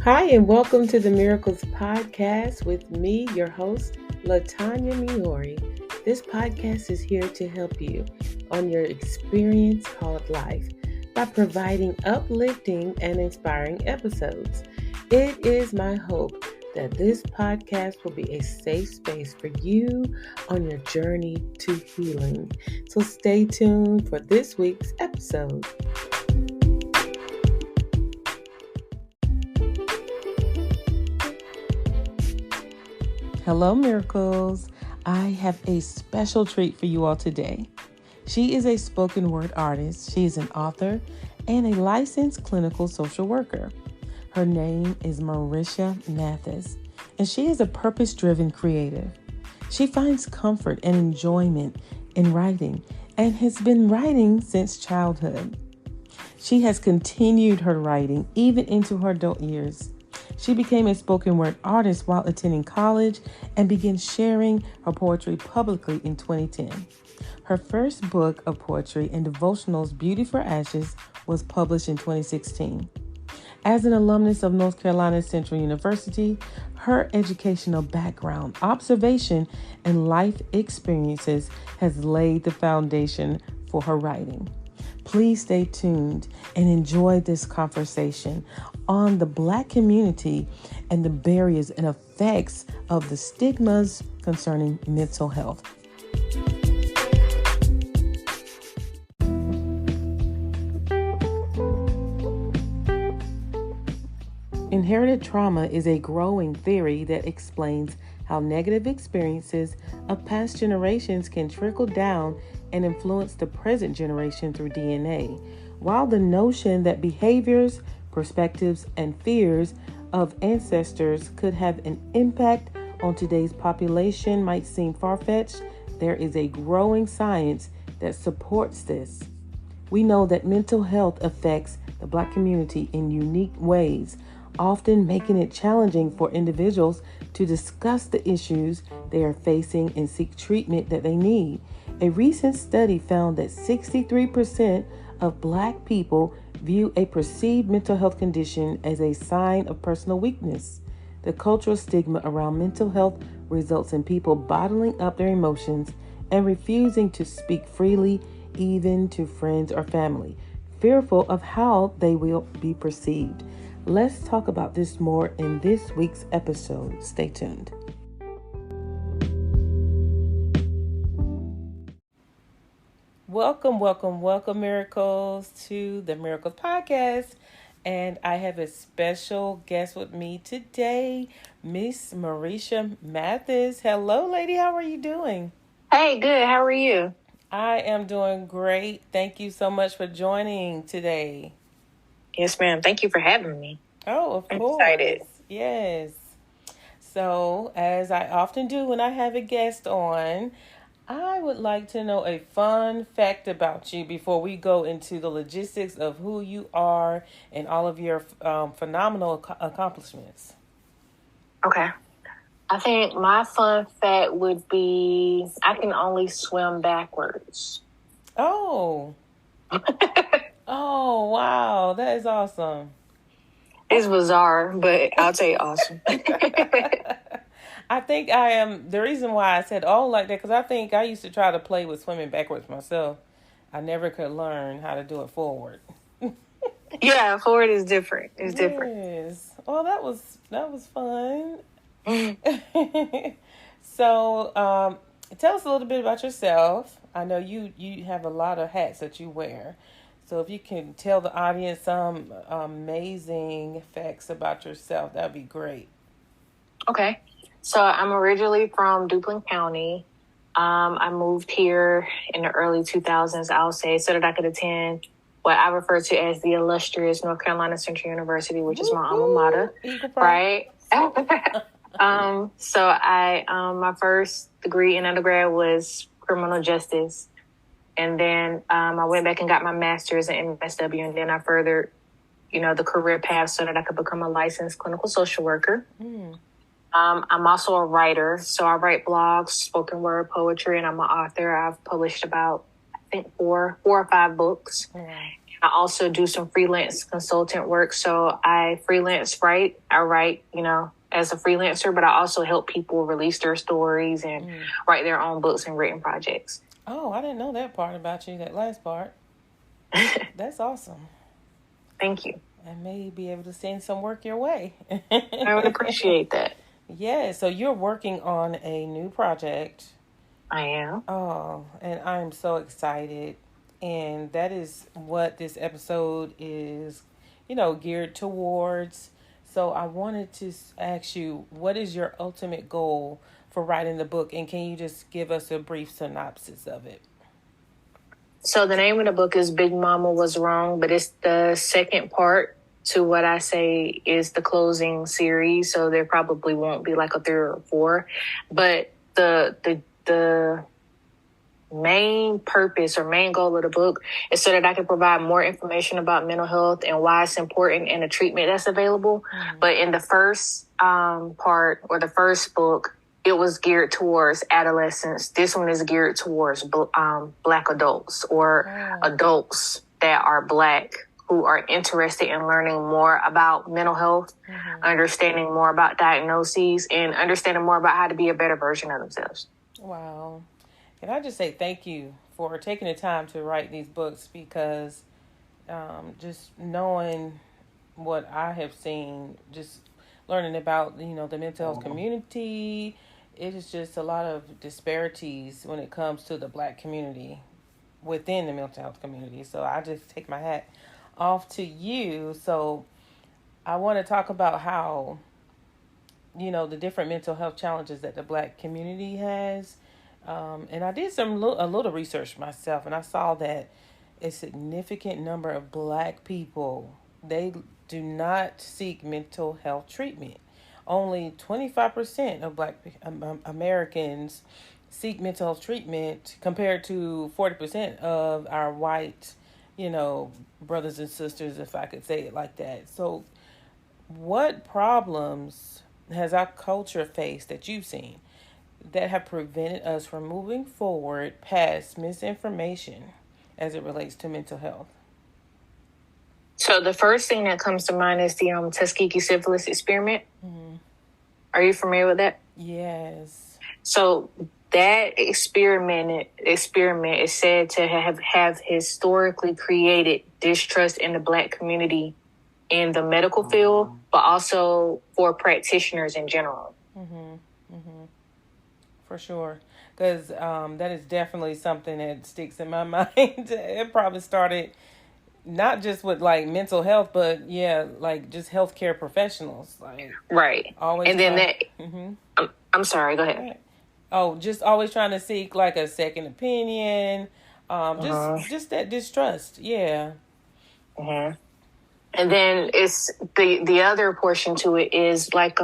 Hi, and welcome to the Miracles Podcast with me, your host, LaTanya Miori. This podcast is here to help you on your experience called life by providing uplifting and inspiring episodes. It is my hope that this podcast will be a safe space for you on your journey to healing. So stay tuned for this week's episode. Hello, Miracles. I have a special treat for you all today. She is a spoken word artist. She is an author and a licensed clinical social worker. Her name is Marisha Mathis, and she is a purpose-driven creative. She finds comfort and enjoyment in writing and has been writing since childhood. She has continued her writing even into her adult years. She became a spoken word artist while attending college and began sharing her poetry publicly in 2010. Her first book of poetry and devotionals, Beauty for Ashes, was published in 2016. As an alumnus of North Carolina Central University, her educational background, observation, and life experiences has laid the foundation for her writing. Please stay tuned and enjoy this conversation on the Black community and the barriers and effects of the stigmas concerning mental health. Inherited trauma is a growing theory that explains how negative experiences of past generations can trickle down and influence the present generation through DNA, while the notion that behaviors, perspectives, and fears of ancestors could have an impact on today's population might seem far-fetched, there is a growing science that supports this. We know that mental health affects the Black community in unique ways, often making it challenging for individuals to discuss the issues they are facing and seek treatment that they need. A recent study found that 63% of Black people view a perceived mental health condition as a sign of personal weakness. The cultural stigma around mental health results in people bottling up their emotions and refusing to speak freely, even to friends or family, fearful of how they will be perceived. Let's talk about this more in this week's episode. Stay tuned. Welcome, Miracles, to the Miracles Podcast. And I have a special guest with me today, Miss Marisha Mathis. Hello, lady. How are you doing? Hey, good. How are you? I am doing great. Thank you so much for joining today. Yes, ma'am. Thank you for having me. Oh, of I'm course. excited. Yes. So, as I often do when I have a guest on, I would like to know a fun fact about you before we go into the logistics of who you are and all of your phenomenal accomplishments. Okay. I think my fun fact would be I can only swim backwards. Oh. Oh, wow. That is awesome. It's bizarre, but I'll tell you awesome. I think I am, the reason why I said like that, because I think I used to try to play with swimming backwards myself. I never could learn how to do it forward. Yeah, forward is different. It's different. Yes. Well, that was fun. So, tell us a little bit about yourself. I know you have a lot of hats that you wear. So if you can tell the audience some amazing facts about yourself, that'd be great. Okay. So I'm originally from Duplin County. I moved here in the early 2000s, I'll say, so that I could attend what I refer to as the illustrious North Carolina Central University, which is my alma mater, right? So my first degree in undergrad was criminal justice. And then I went back and got my master's in MSW, and then I furthered, the career path so that I could become a licensed clinical social worker. I'm also a writer, so I write blogs, spoken word poetry, and I'm an author. I've published about think four or five books. Wow. I also do some freelance consultant work. So I freelance write. I write, as a freelancer, but I also help people release their stories and write their own books and written projects. Oh, I didn't know that part about you, that last part. That's awesome. Thank you. I may be able to send some work your way. I would appreciate that. Yeah, so you're working on a new project. I am. Oh, and I'm so excited. And that is what this episode is, geared towards. So I wanted to ask you, what is your ultimate goal for writing the book? And can you just give us a brief synopsis of it? So the name of the book is Big Mama Was Wrong, but it's the second part to what I say is the closing series. So there probably won't be like a third or four. But the main purpose or main goal of the book is so that I can provide more information about mental health and why it's important and the treatment that's available. Mm-hmm. But in the first part or the first book, it was geared towards adolescents. This one is geared towards Black adults or adults that are Black who are interested in learning more about mental health, understanding more about diagnoses, and understanding more about how to be a better version of themselves. Wow. Can I just say thank you for taking the time to write these books, because just knowing what I have seen, just learning about, the mental health community, it is just a lot of disparities when it comes to the Black community within the mental health community. So I just take my hat off to you. So I want to talk about how, the different mental health challenges that the Black community has. And I did a little research myself, and I saw that a significant number of Black people, they do not seek mental health treatment. Only 25% of Black Americans seek mental health treatment, compared to 40% of our white, brothers and sisters, if I could say it like that. So what problems has our culture faced that you've seen that have prevented us from moving forward past misinformation as it relates to mental health? So the first thing that comes to mind is the Tuskegee syphilis experiment. Mm-hmm. Are you familiar with that? Yes. So that experiment is said to have historically created distrust in the Black community in the medical field, but also for practitioners in general. For sure. Because that is definitely something that sticks in my mind. It probably started not just with like mental health, but like just healthcare professionals. Like, right. Always. And then I'm sorry, go ahead. Right. Oh, just always trying to seek like a second opinion. Just that distrust. Yeah. Mm-hmm. And then it's the other portion to it is like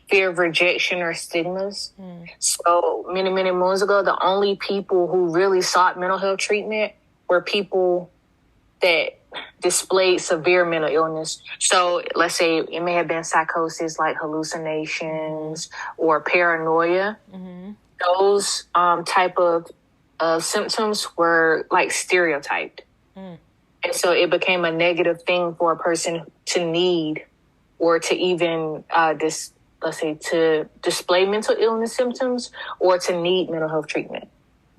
fear of rejection or stigmas. So many moons ago, the only people who really sought mental health treatment were people that displayed severe mental illness. So let's say it may have been psychosis, like hallucinations or paranoia. Those type of symptoms were like stereotyped. And so it became a negative thing for a person to need or to even, to display mental illness symptoms or to need mental health treatment.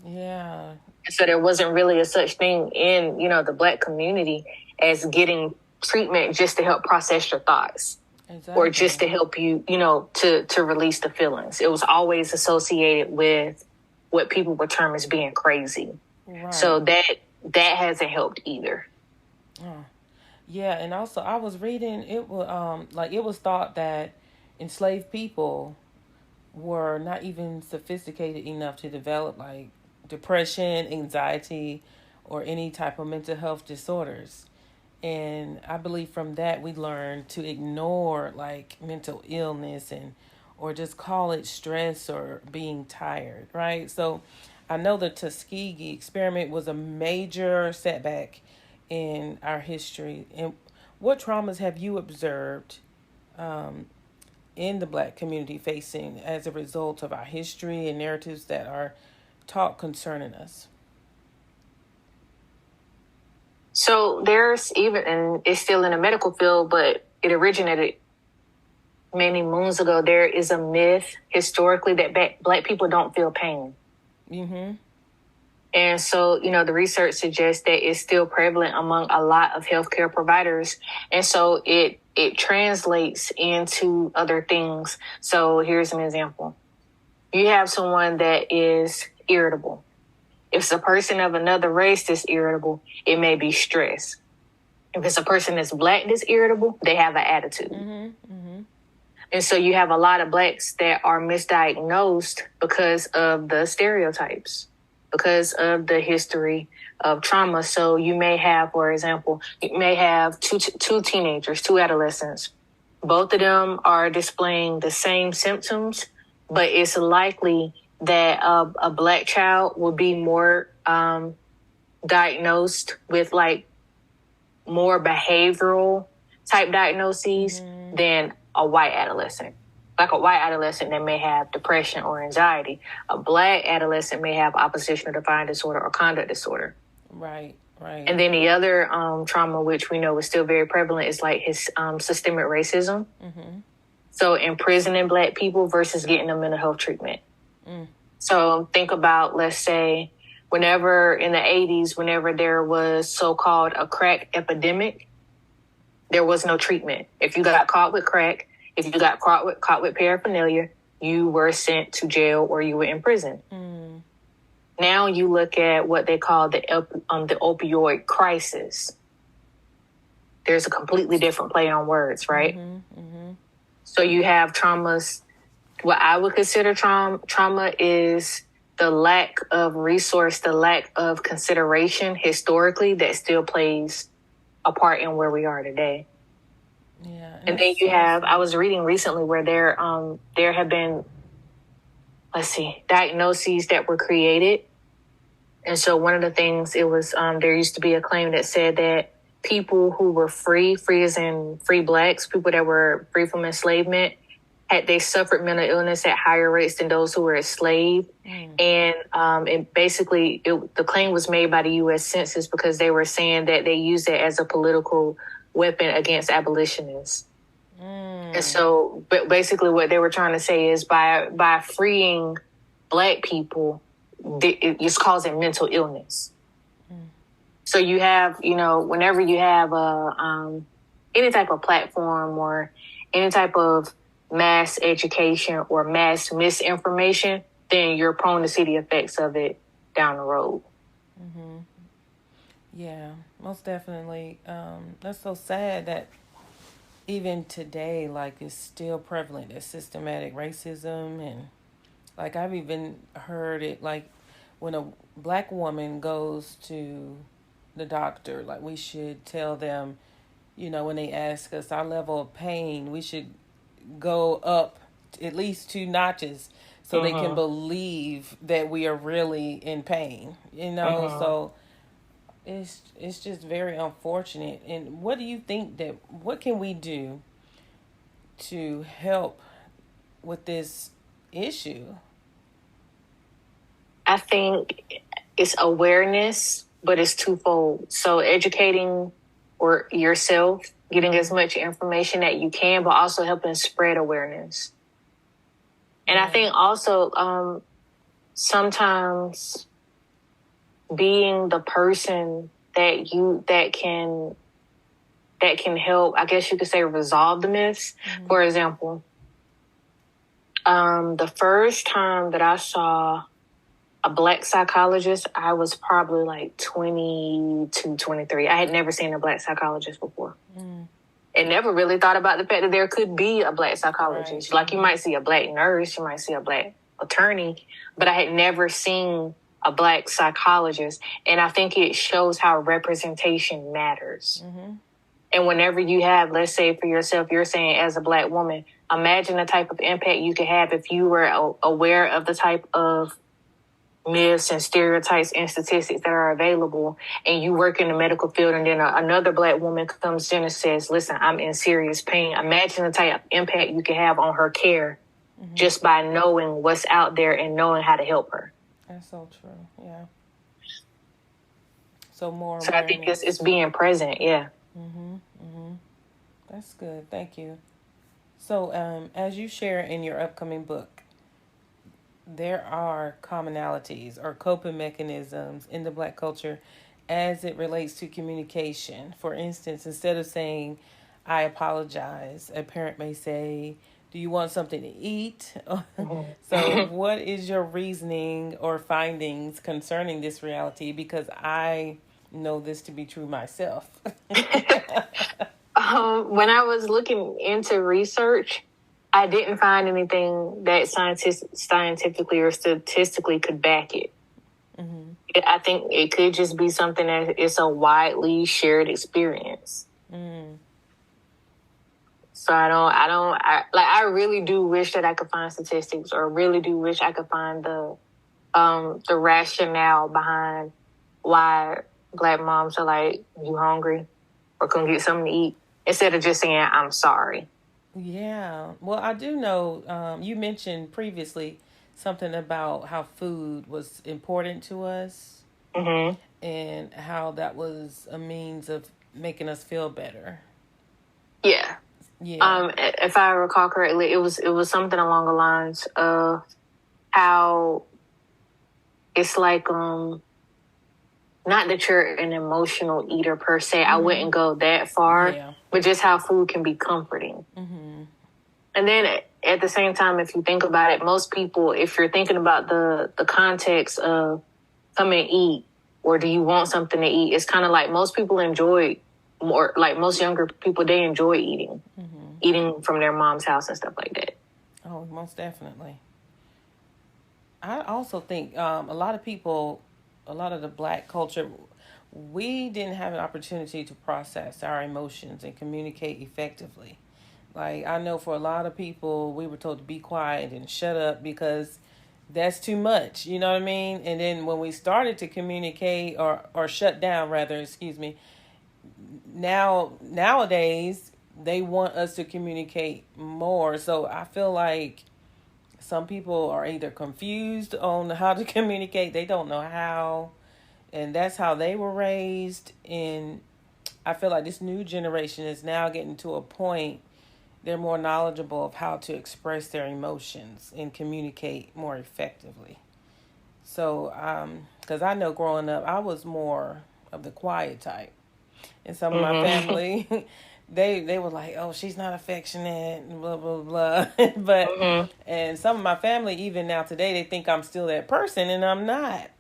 Yeah. So there wasn't really a such thing in, the Black community as getting treatment just to help process your thoughts. Exactly. Or just to help you, to release the feelings. It was always associated with what people would term as being crazy. Right. So that hasn't helped either. Yeah, and also I was reading it was thought that enslaved people were not even sophisticated enough to develop like depression, anxiety, or any type of mental health disorders. And I believe from that we learned to ignore like mental illness or just call it stress or being tired, right? So I know the Tuskegee experiment was a major setback in our history. And what traumas have you observed in the Black community facing as a result of our history and narratives that are taught concerning us? So there's even, and it's still in the medical field, but it originated many moons ago. There is a myth historically that Black people don't feel pain. Mm-hmm. And so, the research suggests that it's still prevalent among a lot of healthcare providers. And so it translates into other things. So here's an example. You have someone that is irritable. If it's a person of another race that's irritable, it may be stress. If it's a person that's Black that's irritable, they have an attitude. Mm-hmm. Mm-hmm. And so you have a lot of Blacks that are misdiagnosed because of the stereotypes, because of the history of trauma. So you may have, for example, two teenagers, two adolescents. Both of them are displaying the same symptoms, but it's likely that a Black child will be more diagnosed with like more behavioral type diagnoses than a white adolescent. Like a white adolescent that may have depression or anxiety. A Black adolescent may have oppositional defiant disorder or conduct disorder. Right, right. And then the other trauma, which we know is still very prevalent, is like his systemic racism. Mm-hmm. So imprisoning Black people versus getting a mental health treatment. So think about, let's say, whenever in the 80s, whenever there was so-called a crack epidemic, there was no treatment. If you got caught with crack, if you got caught with paraphernalia, you were sent to jail or you were in prison. Now you look at what they call the opioid crisis. There's a completely different play on words, right? So you have traumas. What I would consider trauma is the lack of resource, the lack of consideration historically that still plays a part in where we are today. Yeah. And then you have, I was reading recently where there have been, diagnoses that were created. And so one of the things it was, there used to be a claim that said that people who were free as in free Blacks, people that were free from enslavement, they suffered mental illness at higher rates than those who were enslaved. And the claim was made by the U.S. Census because they were saying that they used it as a political weapon against abolitionists. And so, but basically what they were trying to say is by freeing Black people, it's causing mental illness. So you have, whenever you have any type of platform or any type of mass education or mass misinformation, then you're prone to see the effects of it down the road. Yeah, most definitely. That's so sad that even today, like, it's still prevalent, that systematic racism. And like, I've even heard it, like, when a Black woman goes to the doctor, like, we should tell them, when they ask us our level of pain, we should go up at least 2 notches so they can believe that we are really in pain, so it's just very unfortunate. And what do you think what can we do to help with this issue? I think it's awareness, but it's twofold. So educating or yourself, getting as much information that you can, but also helping spread awareness. And I think also sometimes being the person that can help, I guess you could say, resolve the myths. For example, the first time that I saw a Black psychologist, I was probably like 22, 23. I had never seen a Black psychologist before. And never really thought about the fact that there could be a Black psychologist. Right. Like, you might see a Black nurse, you might see a Black attorney, but I had never seen a Black psychologist. And I think it shows how representation matters. And whenever you have, let's say for yourself, you're saying as a Black woman, imagine the type of impact you could have if you were aware of the type of myths and stereotypes and statistics that are available, and you work in the medical field, and then another Black woman comes in and says, listen, I'm in serious pain. Imagine the type of impact you can have on her care just by knowing what's out there and knowing how to help her. That's so true. Yeah. So more So I think awareness. it's being present. Yeah. That's good. Thank you. So, as you share in your upcoming book, there are commonalities or coping mechanisms in the Black culture as it relates to communication. For instance, instead of saying, I apologize, a parent may say, do you want something to eat? So, Mm-hmm. what is your reasoning or findings concerning this reality? Because I know this to be true myself. When I was looking into research, I didn't find anything that scientifically or statistically could back it. I think it could just be something that it's a widely shared experience. So I really do wish that I could find statistics, or really do wish I could find the rationale behind why Black moms are like, you hungry or come get something to eat, instead of just saying, I'm sorry. Yeah. Well, I do know you mentioned previously something about how food was important to us Mm-hmm. and how that was a means of making us feel better. Yeah. Yeah. If I recall correctly, it was something along the lines of how it's like, not that you're an emotional eater per se. I wouldn't go that far, Yeah. but just how food can be comforting. And then at the same time, if you think about it, most people, if you're thinking about the context of come and eat, or do you want something to eat, it's kind of like most people enjoy more, like most younger people, they enjoy eating from their mom's house and stuff like that. Oh, most definitely. I also think a lot of people, a lot of the Black culture, we didn't have an opportunity to process our emotions and communicate effectively. Like, I know for a lot of people, we were told to be quiet and shut up because that's too much. You know what I mean? And then when we started to communicate or shut down, rather, excuse me, nowadays, they want us to communicate more. So I feel like some people are either confused on how to communicate, they don't know how, and that's how they were raised. And I feel like this new generation is now getting to a point they're more knowledgeable of how to express their emotions and communicate more effectively. So, because I know growing up, I was more of the quiet type, and some of my Mm-hmm. family, they were like, "Oh, she's not affectionate," and blah blah blah. But Mm-hmm. and some of my family, even now today, they think I'm still that person, and I'm not.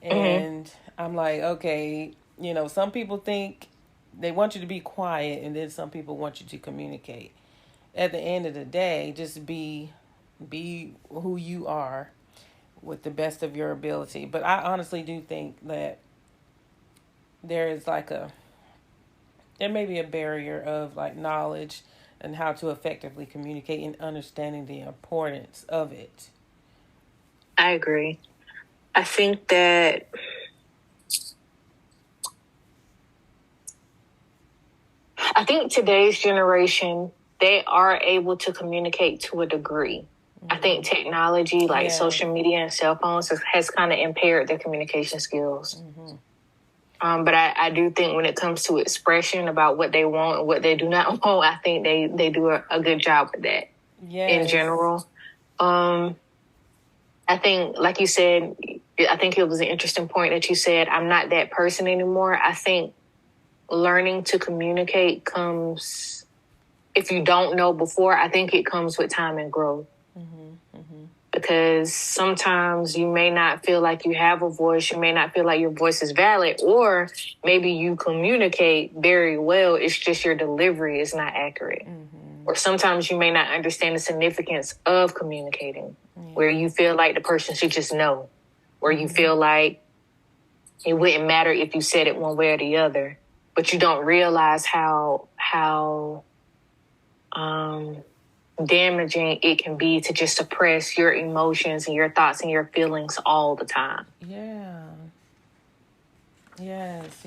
Mm-hmm. And I'm like, okay, some people think they want you to be quiet, and then some people want you to communicate. At the end of the day, just be who you are with the best of your ability. But I honestly do think that there is there may be a barrier of like knowledge and how to effectively communicate and understanding the importance of it. I agree. I think that today's generation, they are able to communicate to a degree. I think technology, like Yeah. social media and cell phones, has kind of impaired their communication skills. But I do think when it comes to expression about what they want and what they do not want, I think they do a good job with that in Yes. general. I think, like you said, I think it was an interesting point that you said, I'm not that person anymore. I think learning to communicate comes, if you don't know before, I think it comes with time and growth. Because sometimes you may not feel like you have a voice, you may not feel like your voice is valid, or maybe you communicate very well, it's just your delivery is not accurate. Or sometimes you may not understand the significance of communicating, where you feel like the person should just know, or you feel like it wouldn't matter if you said it one way or the other, but you don't realize how damaging it can be to just suppress your emotions and your thoughts and your feelings all the time. Yeah. Yes.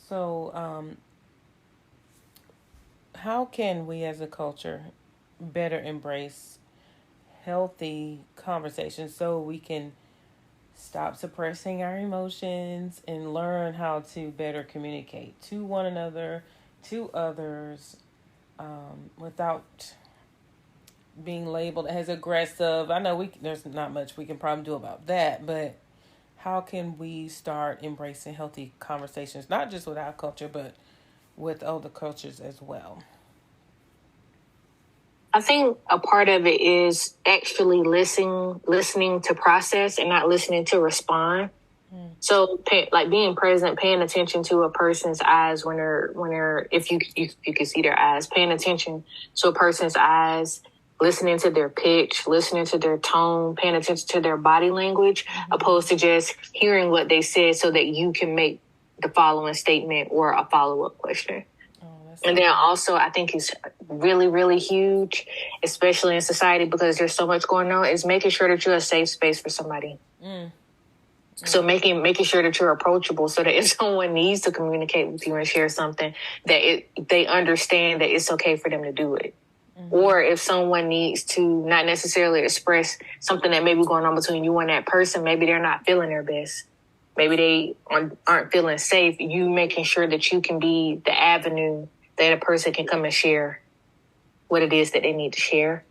So, how can we as a culture better embrace healthy conversations so we can stop suppressing our emotions, and learn how to better communicate to one another, to others, without being labeled as aggressive. I know there's not much we can probably do about that, but how can we start embracing healthy conversations, not just with our culture, but with other cultures as well? I think a part of it is actually listening to process and not listening to respond. So, like being present, paying attention to a person's eyes when they're if you can see their eyes, paying attention to a person's eyes, listening to their pitch, listening to their tone, paying attention to their body language, opposed to just hearing what they said so that you can make the following statement or a follow-up question. And then also, I think it's really, really huge, especially in society, because there's so much going on, is making sure that you're a safe space for somebody. So making sure that you're approachable, so that if someone needs to communicate with you and share something, that they understand that it's okay for them to do it. Or if someone needs to not necessarily express something that may be going on between you and that person, maybe they're not feeling their best. Maybe they aren't feeling safe. You making sure that you can be the avenue that a person can come and share what it is that they need to share.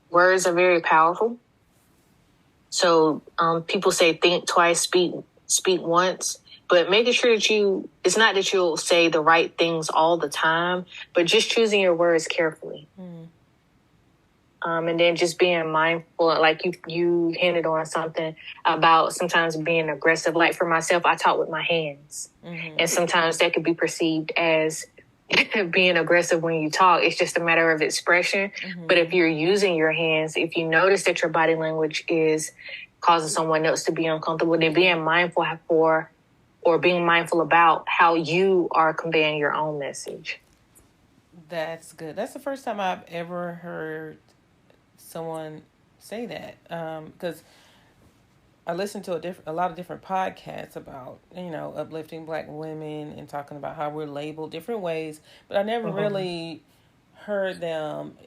Words are very powerful. So people say think twice, speak once, but making sure that it's not that you'll say the right things all the time, but just choosing your words carefully. And then just being mindful, like you hinted on something about sometimes being aggressive. Like for myself, I talk with my hands. And sometimes that could be perceived as being aggressive when you talk. It's just a matter of expression. But if you're using your hands, if you notice that your body language is causing someone else to be uncomfortable, then being mindful being mindful about how you are conveying your own message. That's good. That's the first time I've ever heard someone say that, because I listen to a lot of different podcasts about, uplifting Black women and talking about how we're labeled different ways, but I never really heard them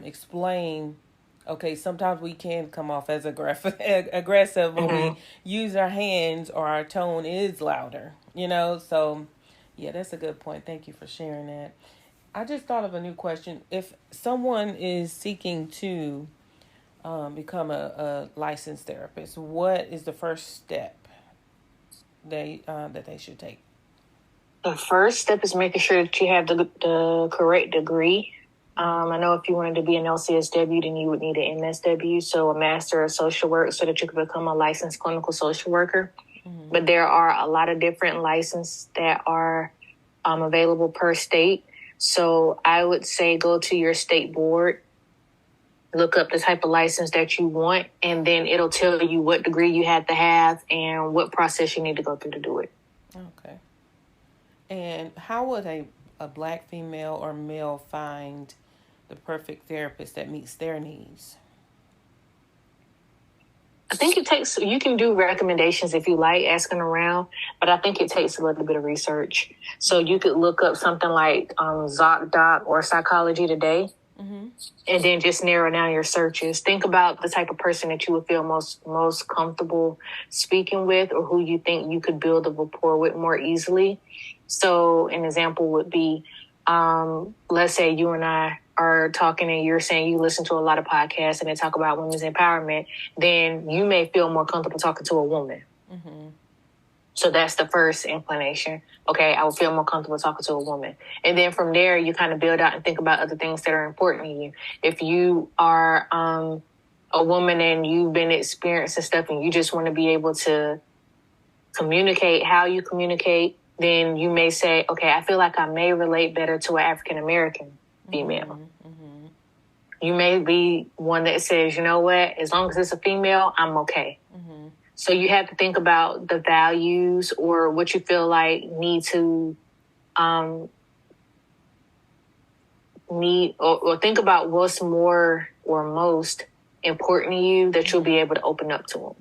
explain, okay, sometimes we can come off as aggressive when we use our hands or our tone is louder, so yeah, that's a good point. Thank you for sharing that. I just thought of a new question. If someone is seeking to become a licensed therapist, what is the first step that they should take? The first step is making sure that you have the correct degree. I know if you wanted to be an LCSW, then you would need an MSW, so a Master of Social Work, so that you could become a licensed clinical social worker. But there are a lot of different licenses that are available per state. So I would say go to your state board, look up the type of license that you want, and then it'll tell you what degree you have to have and what process you need to go through to do it. Okay. And how would a Black female or male find the perfect therapist that meets their needs? I think you can do recommendations if you like, asking around, but I think it takes a little bit of research. So you could look up something like ZocDoc or Psychology Today, and then just narrow down your searches. Think about the type of person that you would feel most comfortable speaking with, or who you think you could build a rapport with more easily. So an example would be, let's say you and I are talking and you're saying you listen to a lot of podcasts and they talk about women's empowerment, then you may feel more comfortable talking to a woman. So that's the first inclination. Okay, I would feel more comfortable talking to a woman. And then from there, you kind of build out and think about other things that are important to you. If you are a woman and you've been experiencing stuff and you just want to be able to communicate how you communicate, then you may say, okay, I feel like I may relate better to an African-American female. You may be one that says, you know what, as long as it's a female, I'm okay. So you have to think about the values or what you feel like need to or think about what's more or most important to you that you'll be able to open up to them.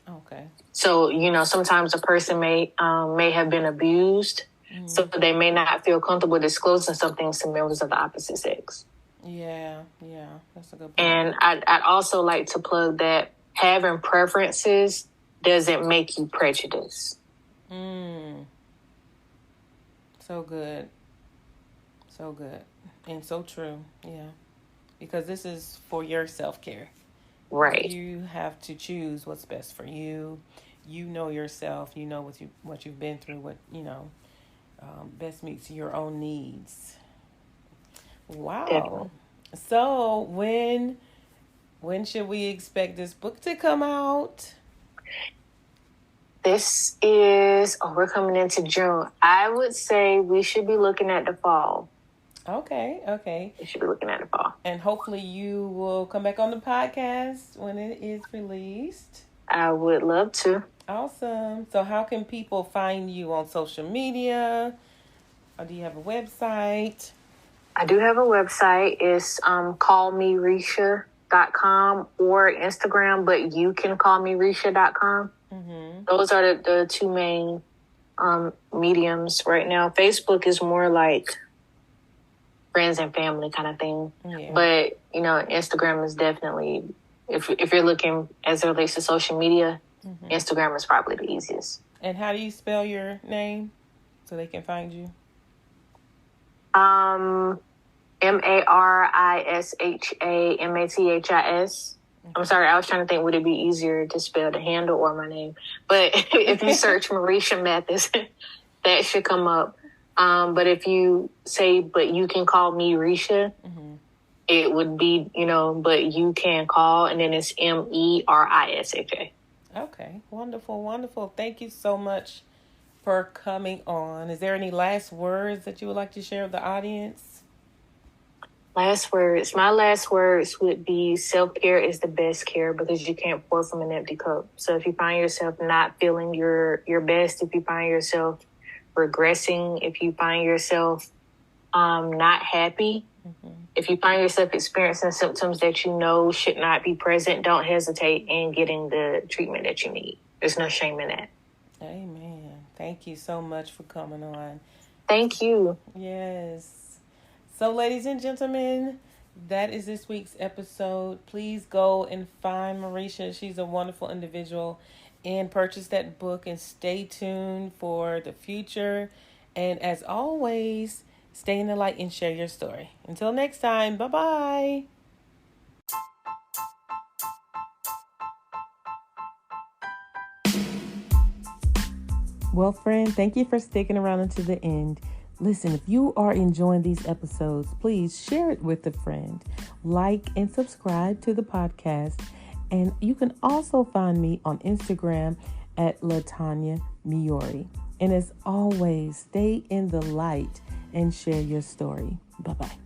Okay. So, sometimes a person may have been abused, so they may not feel comfortable disclosing some things to members of the opposite sex. Yeah, that's a good point. And I'd also like to plug that having preferences doesn't make you prejudiced. So good. So good. And so true. Yeah. Because this is for your self-care. Right. You have to choose what's best for you. You know yourself. You know what you've been through. What best meets your own needs. Wow. Definitely. So when should we expect this book to come out? This is we're coming into June. I would say we should be looking at the fall. Okay. We should be looking at the fall. And hopefully you will come back on the podcast when it is released. I would love to. Awesome. So how can people find you on social media? Or do you have a website? I do have a website. It's callmerisha.com or Instagram, but you can callmerisha.com. Mm-hmm. Those are the two main mediums right now. Facebook is more like friends and family kind of thing. Yeah. But, Instagram is definitely, if you're looking as it relates to social media, Instagram is probably the easiest. And how do you spell your name so they can find you? Marisha. I'm sorry, I was trying to think, would it be easier to spell the handle or my name? But if you search Marisha Mathis, that should come up. But if you say, but you can call me Risha, it would be, but you can call, and then it's Merisha. Okay, wonderful. Thank you so much for coming on. Is there any last words that you would like to share with the audience? Last words. My last words would be self-care is the best care because you can't pour from an empty cup. So if you find yourself not feeling your best, if you find yourself regressing, if you find yourself not happy, if you find yourself experiencing symptoms that you know should not be present, don't hesitate in getting the treatment that you need. There's no shame in that. Amen. Thank you so much for coming on. Thank you. Yes. So, ladies and gentlemen, that is this week's episode. Please go and find Marisha. She's a wonderful individual. And purchase that book and stay tuned for the future. And as always, stay in the light and share your story. Until next time, bye-bye. Well, friend, thank you for sticking around until the end. Listen, if you are enjoying these episodes, please share it with a friend. Like and subscribe to the podcast. And you can also find me on Instagram at Latanya Miori. And as always, stay in the light and share your story. Bye-bye.